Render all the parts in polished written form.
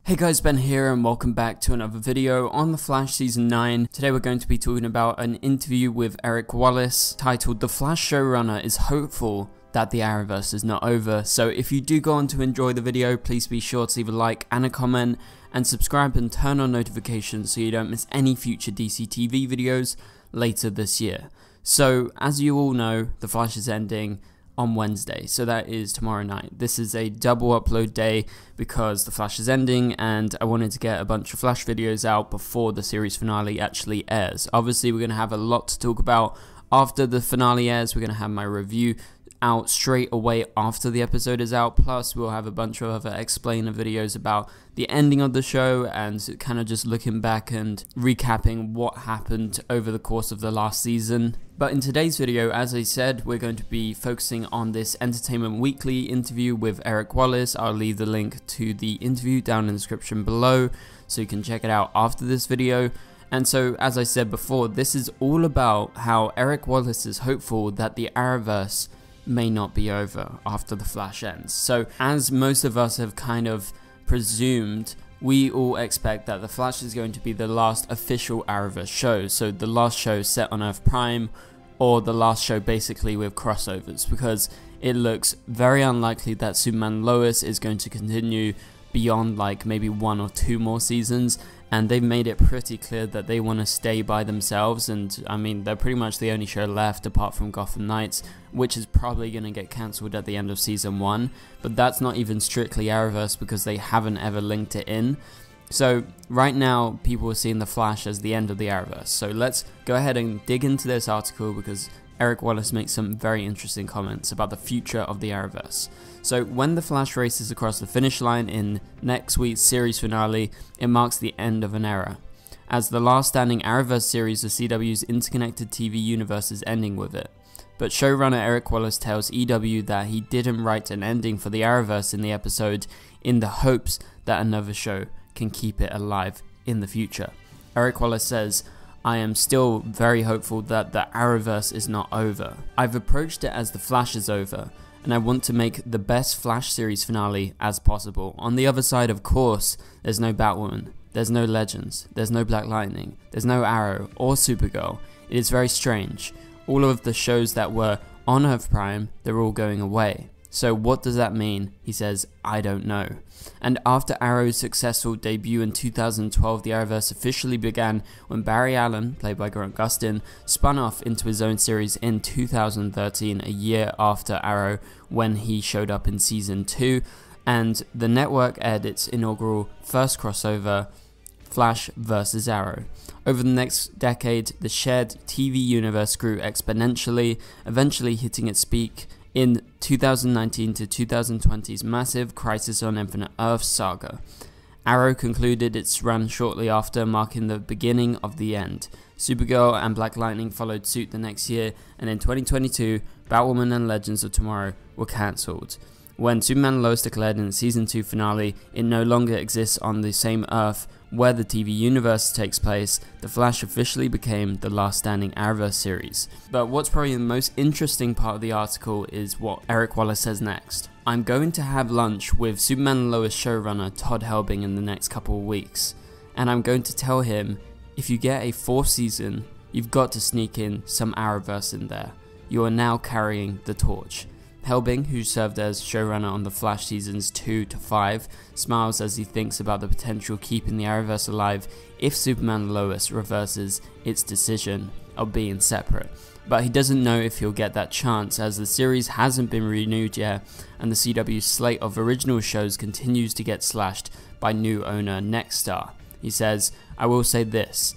Hey guys, Ben here and welcome back to another video on The Flash Season 9. Today we're going to be talking about an interview with Eric Wallace titled "The Flash Showrunner is Hopeful That the Arrowverse is Not Over." So if you do go on to enjoy the video, please be sure to leave a like and a comment and subscribe and turn on notifications so you don't miss any future DCTV videos later this year. So as you all know, The Flash is ending on Wednesday, so that is tomorrow night. This is a double upload day because The Flash is ending and I wanted to get a bunch of Flash videos out before the series finale actually airs. Obviously we're going to have a lot to talk about after the finale airs. We're going to have my review out straight away after the episode is out, plus we'll have a bunch of other explainer videos about the ending of the show and kind of just looking back and recapping what happened over the course of the last season. But in today's video, as I said, we're going to be focusing on this Entertainment Weekly interview with Eric Wallace. I'll leave the link to the interview down in the description below so you can check it out after this video. And so, as I said before, this is all about how Eric Wallace is hopeful that the Arrowverse may not be over after the Flash ends. So as most of us have kind of presumed, we all expect that the Flash is going to be the last official Arrowverse show, so the last show set on Earth Prime, or the last show basically with crossovers, because it looks very unlikely that Superman Lois is going to continue beyond like maybe 1 or 2 more seasons, and they've made it pretty clear that they want to stay by themselves. And I mean, they're pretty much the only show left apart from Gotham Knights, which is probably going to get cancelled at the end of season 1, but that's not even strictly Arrowverse because they haven't ever linked it in. So right now people are seeing the Flash as the end of the Arrowverse. So let's go ahead and dig into this article because Eric Wallace makes some very interesting comments about the future of the Arrowverse. So when the Flash races across the finish line in next week's series finale, it marks the end of an era. As the last standing Arrowverse series, the CW's interconnected TV universe is ending with it. But showrunner Eric Wallace tells EW that he didn't write an ending for the Arrowverse in the episode in the hopes that another show can keep it alive in the future. Eric Wallace says, "I am still very hopeful that the Arrowverse is not over. I've approached it as the Flash is over, and I want to make the best Flash series finale as possible. On the other side, of course, there's no Batwoman, there's no Legends, there's no Black Lightning, there's no Arrow or Supergirl. It is very strange. All of the shows that were on Earth Prime, they're all going away. So what does that mean?" He says, "I don't know." And after Arrow's successful debut in 2012, the Arrowverse officially began when Barry Allen, played by Grant Gustin, spun off into his own series in 2013, a year after Arrow, when he showed up in season 2, and the network aired its inaugural first crossover, Flash vs. Arrow. Over the next decade, the shared TV universe grew exponentially, eventually hitting its peak in 2019 to 2020's massive Crisis on Infinite Earths saga. Arrow concluded its run shortly after, marking the beginning of the end. Supergirl and Black Lightning followed suit the next year, and in 2022, Batwoman and Legends of Tomorrow were cancelled. When Superman and Lois declared in the season 2 finale it no longer exists on the same Earth where the TV universe takes place, the Flash officially became the last standing Arrowverse series. But what's probably the most interesting part of the article is what Eric Wallace says next. "I'm going to have lunch with Superman and Lois showrunner Todd Helbing in the next couple of weeks, and I'm going to tell him, if you get a 4th season, you've got to sneak in some Arrowverse in there. You are now carrying the torch." Helbing, who served as showrunner on The Flash seasons 2 to 5, smiles as he thinks about the potential keeping the Arrowverse alive if Superman and Lois reverses its decision of being separate. But he doesn't know if he'll get that chance, as the series hasn't been renewed yet, and the CW's slate of original shows continues to get slashed by new owner Nexstar. He says, "I will say this,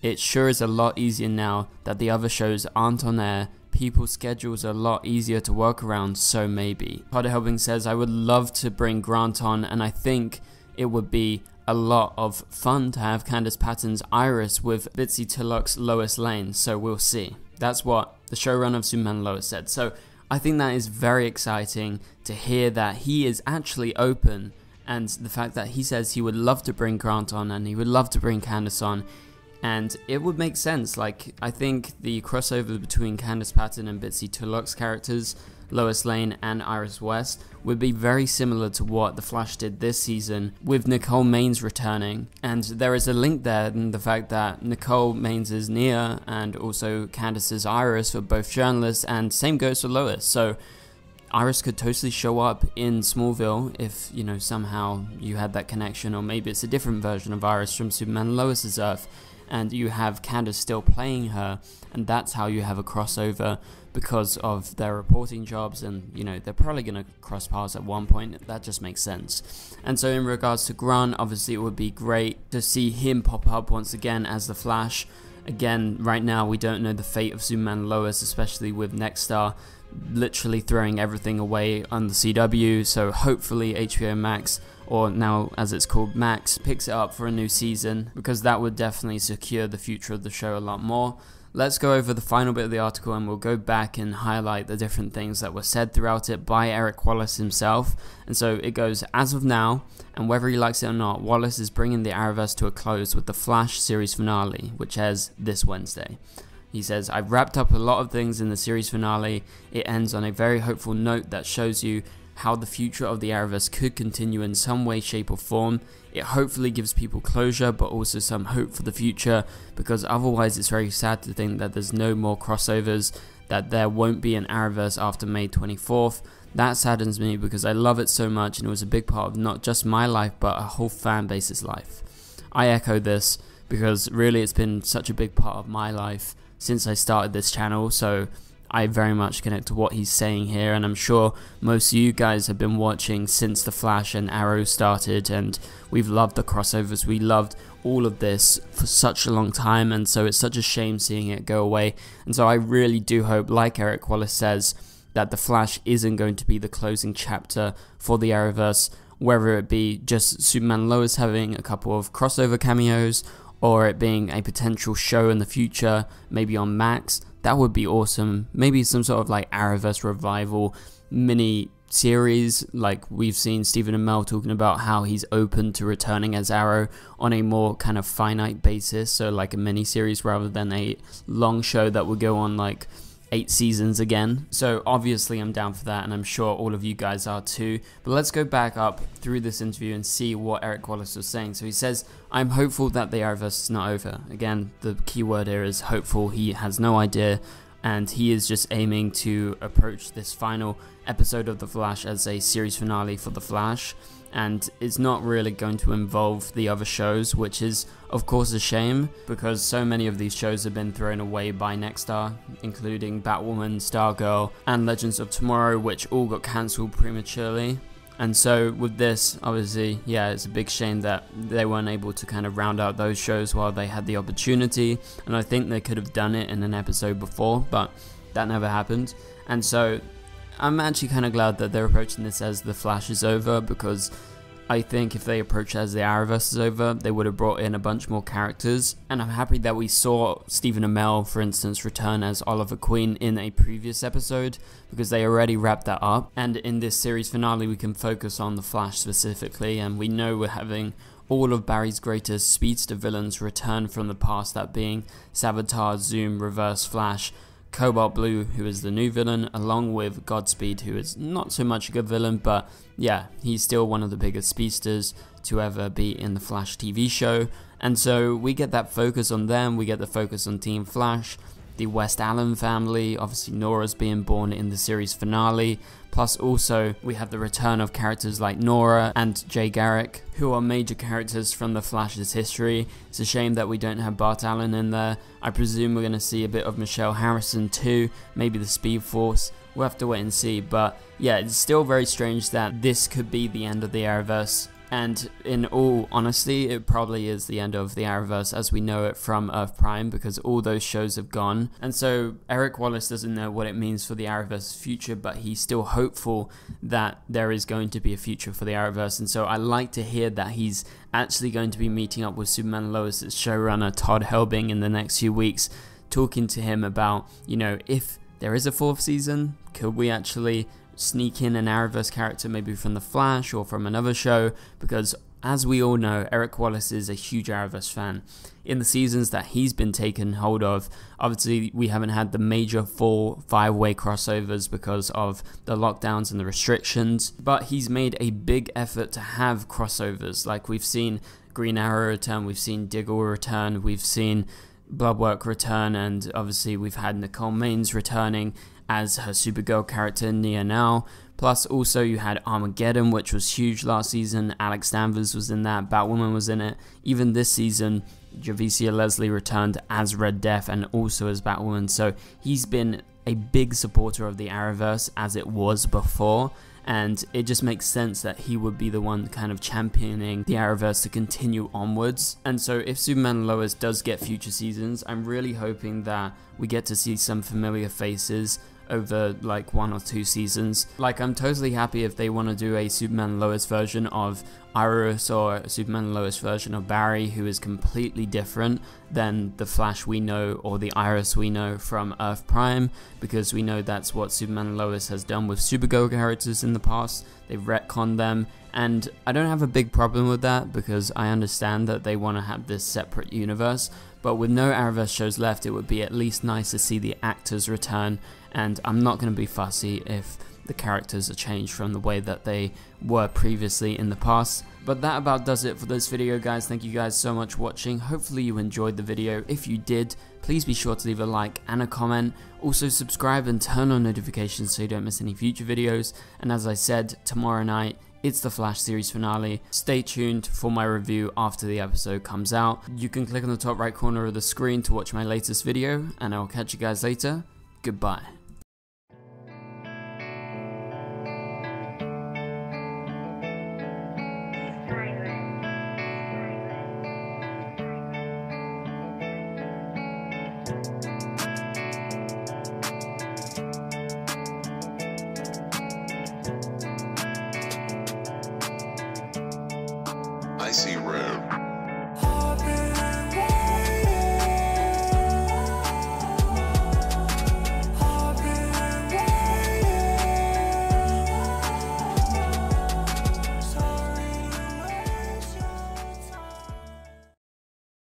it sure is a lot easier now that the other shows aren't on air. People's schedules are a lot easier to work around, so maybe." Todd Helbing says, "I would love to bring Grant on, and I think it would be a lot of fun to have Candace Patton's Iris with Bitsy Tulloch's Lois Lane, so we'll see." That's what the showrunner of Superman and Lois said. So I think that is very exciting to hear that he is actually open, and the fact that he says he would love to bring Grant on and he would love to bring Candace on. And it would make sense. Like, I think the crossover between Candace Patton and Bitsy Tulloch's characters Lois Lane and Iris West would be very similar to what The Flash did this season with Nicole Maines returning. And there is a link there in the fact that Nicole Maines' Nia and also Candace's Iris were both journalists, and same goes for Lois. So Iris could totally show up in Smallville if, you know, somehow you had that connection, or maybe it's a different version of Iris from Superman and Lois' Earth, and you have Candace still playing her, and that's how you have a crossover because of their reporting jobs, and, you know, they're probably going to cross paths at one point. That just makes sense. And so in regards to Grant, obviously it would be great to see him pop up once again as the Flash. Again, right now we don't know the fate of Superman and Lois, especially with Nexstar literally throwing everything away on the CW, so hopefully HBO Max, or now as it's called Max, picks it up for a new season, because that would definitely secure the future of the show a lot more. Let's go over the final bit of the article and we'll go back and highlight the different things that were said throughout it by Eric Wallace himself. And so it goes, as of now, and whether he likes it or not, Wallace is bringing the Arrowverse to a close with the Flash series finale, which airs this Wednesday. He says, I've wrapped up a lot of things in the series finale. It ends on a very hopeful note that shows you how the future of the Arrowverse could continue in some way, shape or form. It hopefully gives people closure, but also some hope for the future, because otherwise it's very sad to think that there's no more crossovers, that there won't be an Arrowverse after May 24th. That saddens me because I love it so much, and it was a big part of not just my life, but a whole fan base's life. I echo this because really it's been such a big part of my life since I started this channel, so I very much connect to what he's saying here, and I'm sure most of you guys have been watching since The Flash and Arrow started, and we've loved the crossovers, we loved all of this for such a long time, and so it's such a shame seeing it go away. And so I really do hope, like Eric Wallace says, that The Flash isn't going to be the closing chapter for the Arrowverse, whether it be just Superman and Lois having a couple of crossover cameos, or it being a potential show in the future, maybe on Max. That would be awesome. Maybe some sort of like Arrowverse revival mini series, like we've seen Stephen Amell talking about how he's open to returning as Arrow on a more kind of finite basis, so like a mini series rather than a long show that would go on like 8 seasons again. So obviously I'm down for that, and I'm sure all of you guys are too. But let's go back up through this interview and see what Eric Wallace was saying. So he says, I'm hopeful that the Arrowverse is not over. Again, the key word here is hopeful. He has no idea, and he is just aiming to approach this final episode of The Flash as a series finale for The Flash, and it's not really going to involve the other shows, which is of course a shame, because so many of these shows have been thrown away by Nexstar, including Batwoman, Stargirl, and Legends of Tomorrow, which all got cancelled prematurely. And so with this, obviously, yeah, it's a big shame that they weren't able to kind of round out those shows while they had the opportunity, and I think they could have done it in an episode before, but that never happened. And so I'm actually kind of glad that they're approaching this as The Flash is over, because I think if they approach it as the Arrowverse is over, they would have brought in a bunch more characters. And I'm happy that we saw Stephen Amell, for instance, return as Oliver Queen in a previous episode, because they already wrapped that up. And in this series finale, we can focus on The Flash specifically, and we know we're having all of Barry's greatest speedster villains return from the past, that being Sabotage, Zoom, Reverse Flash, Cobalt Blue, who is the new villain, along with Godspeed, who is not so much a good villain, but yeah, he's still one of the biggest speedsters to ever be in the Flash TV show. And so we get that focus on them, we get the focus on Team Flash, the West Allen family, obviously Nora's being born in the series finale, plus also we have the return of characters like Nora and Jay Garrick, who are major characters from the Flash's history. It's a shame that we don't have Bart Allen in there. I presume we're going to see a bit of Michelle Harrison too, maybe the Speed Force. We'll have to wait and see, but yeah, it's still very strange that this could be the end of the Arrowverse. And in all honesty, it probably is the end of the Arrowverse as we know it from Earth Prime, because all those shows have gone. And so Eric Wallace doesn't know what it means for the Arrowverse's future, but he's still hopeful that there is going to be a future for the Arrowverse. And so I like to hear that he's actually going to be meeting up with Superman and Lois' showrunner Todd Helbing in the next few weeks, talking to him about, you know, if there is a 4th season, could we actually sneak in an Arrowverse character maybe from The Flash or from another show, because as we all know, Eric Wallace is a huge Arrowverse fan. In the seasons that he's been taken hold of, obviously we haven't had the major 4-5-way crossovers because of the lockdowns and the restrictions, but he's made a big effort to have crossovers. Like, we've seen Green Arrow return, we've seen Diggle return, we've seen Bloodwork return, and obviously we've had Nicole Maines returning as her Supergirl character Nia now. Plus also you had Armageddon, which was huge last season. Alex Danvers was in that, Batwoman was in it. Even this season, Javicia Leslie returned as Red Death and also as Batwoman, so he's been a big supporter of the Arrowverse as it was before, and it just makes sense that he would be the one kind of championing the Arrowverse to continue onwards. And so if Superman and Lois does get future seasons, I'm really hoping that we get to see some familiar faces over like 1 or 2 seasons. Like, I'm totally happy if they want to do a Superman and Lois version of Iris or a Superman and Lois version of Barry, who is completely different than the Flash we know or the Iris we know from Earth Prime, because we know that's what Superman and Lois has done with Supergirl characters in the past. They've retconned them, and I don't have a big problem with that because I understand that they want to have this separate universe, but with no Arrowverse shows left, it would be at least nice to see the actors return, and I'm not going to be fussy if the characters are changed from the way that they were previously in the past. But that about does it for this video, guys. Thank you guys so much for watching. Hopefully you enjoyed the video. If you did, please be sure to leave a like and a comment. Also subscribe and turn on notifications so you don't miss any future videos. And as I said, tomorrow night it's the Flash series finale. Stay tuned for my review after the episode comes out. You can click on the top right corner of the screen to watch my latest video, and I will catch you guys later. Goodbye. I see red.